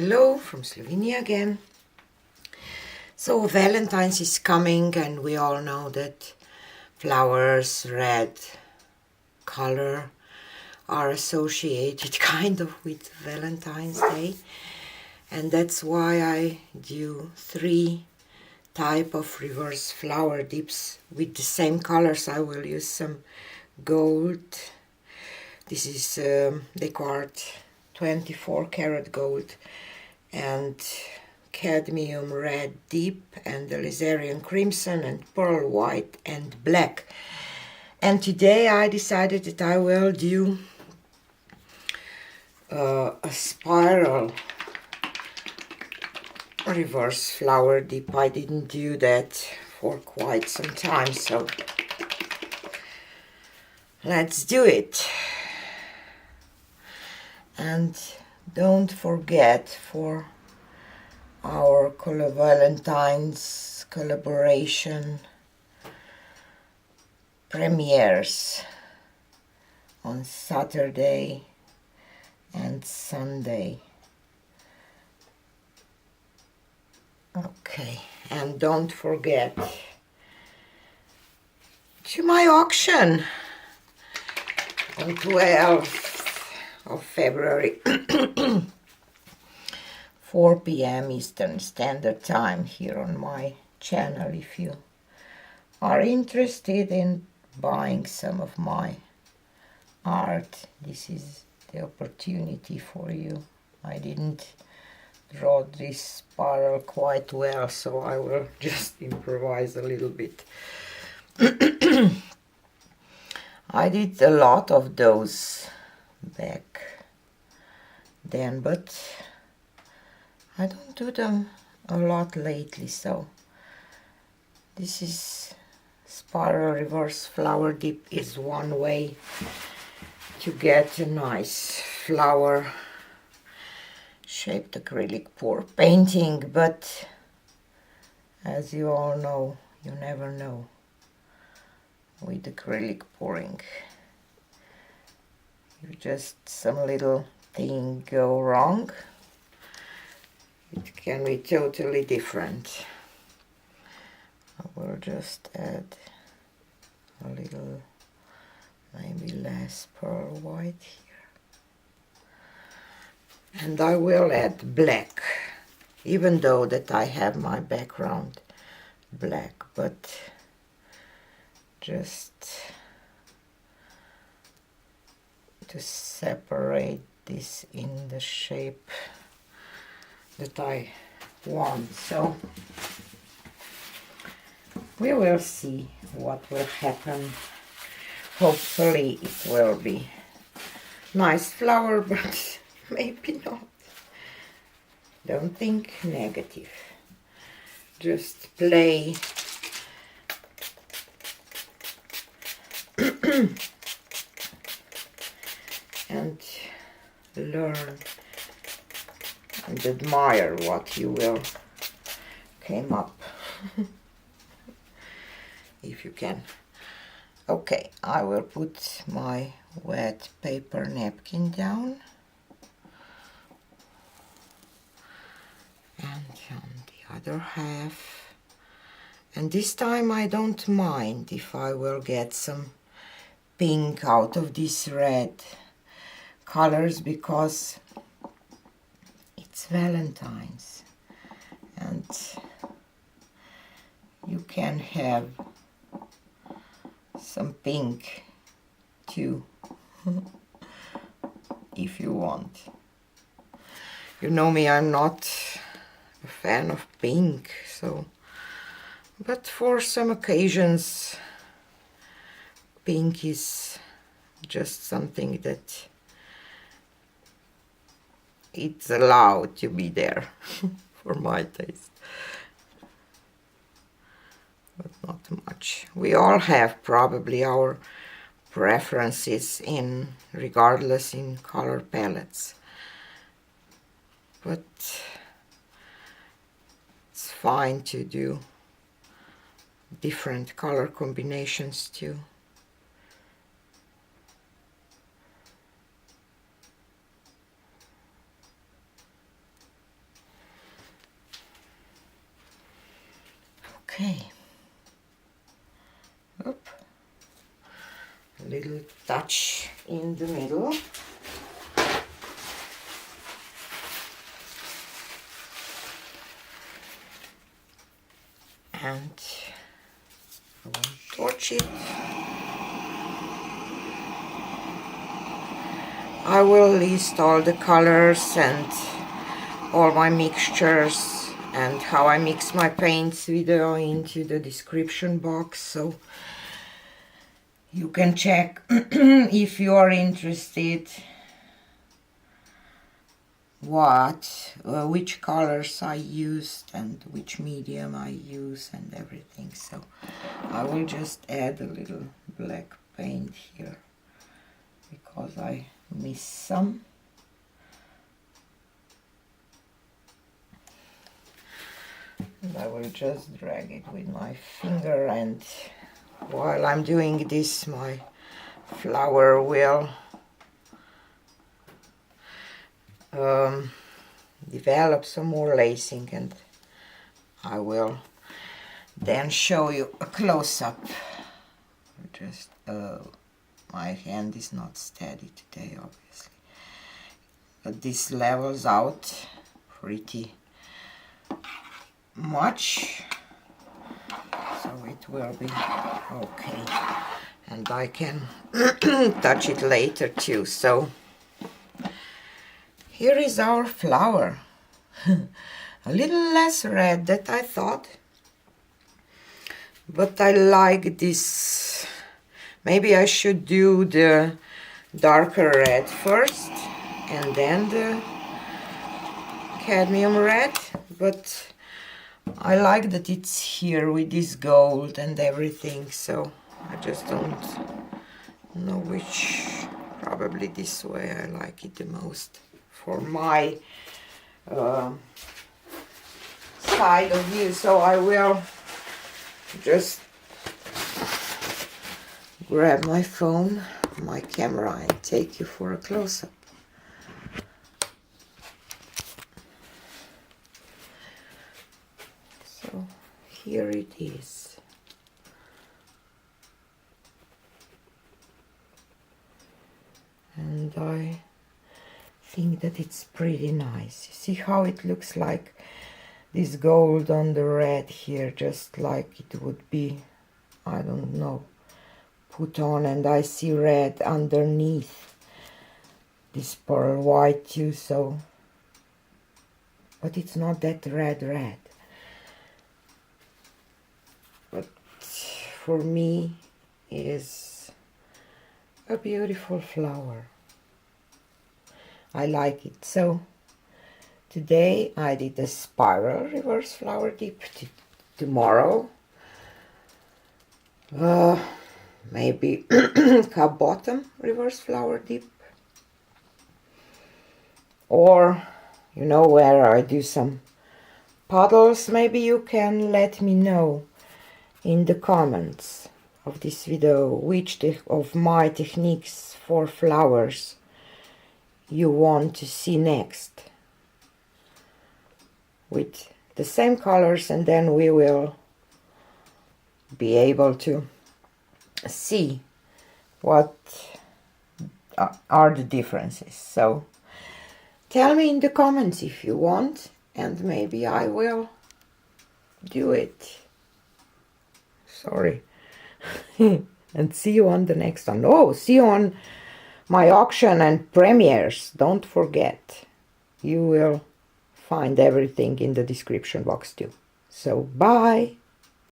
Hello from Slovenia again. So Valentine's is coming and we all know that flowers, red color, are associated kind of with Valentine's Day. And that's why I do 3 type of reverse flower dips with the same colors. I will use some gold. This is Descartes 24 karat gold and cadmium red deep and alizarian crimson and pearl white and black. And today I decided that I will do a spiral reverse flower dip. I didn't do that for quite some time, so let's do it. And don't forget, for our Valentine's collaboration premieres on Saturday and Sunday. Okay, and don't forget to my auction on 12th of February 4 p.m. Eastern Standard Time here on my channel. If you are interested in buying some of my art, this is the opportunity for you. I didn't draw this spiral quite well, so I will just improvise a little bit. I did a lot of those back then, but I don't do them a lot lately, so this is spiral reverse flower dip is one way to get a nice flower shaped acrylic pour painting, but as you all know, you never know with acrylic pouring. If just some little thing go wrong, it can be totally different. I will just add a little, maybe less pearl white here. And I will add black, even though that I have my background black, but just to separate this in the shape that I want. So we will see what will happen. Hopefully it will be nice flower, but maybe not. Don't think negative. Just play. And learn and admire what you will came up. If you can. Okay, I will put my wet paper napkin down and on the other half, and this time I don't mind if I will get some pink out of these red colors, because it's Valentine's and you can have some pink too if you want. You know me, I'm not a fan of pink, so, but for some occasions pink is just something that it's allowed to be there for my taste, but not much. We all have probably our preferences in regardless in color palettes, but it's fine to do different color combinations too. Okay. Oop. A little touch in the middle. And I will torch it. I will list all the colors and all my mixtures and how I mix my paints video into the description box, so you can check if you are interested which colors I used and which medium I use and everything. So I will just add a little black paint here because I missed some. And I will just drag it with my finger, and while I'm doing this, my flower will develop some more lacing, and I will then show you a close-up. Just my hand is not steady today, obviously, but this levels out pretty much, so it will be okay, and I can touch it later too. So here is our flower. A little less red than I thought, but I like this. Maybe I should do the darker red first and then the cadmium red, but I like that it's here with this gold and everything, so I just don't know which. Probably this way I like it the most for my side of view. So I will just grab my phone, my camera, and take you for a close-up. So here it is. And I think that it's pretty nice. You see how it looks like this gold on the red here, just like it would be, I don't know, put on, and I see red underneath this pearl white too, so, but it's not that red. But for me is a beautiful flower. I like it. So today I did a spiral reverse flower dip. Tomorrow maybe cup bottom reverse flower dip, or you know, where I do some puddles. Maybe you can let me know in the comments of this video which of my techniques for flowers you want to see next with the same colors, and then we will be able to see what are the differences. So tell me in the comments if you want, and maybe I will do it. Sorry. And see you on the next one. Oh, see you on my auction and premieres. Don't forget. You will find everything in the description box too. So bye.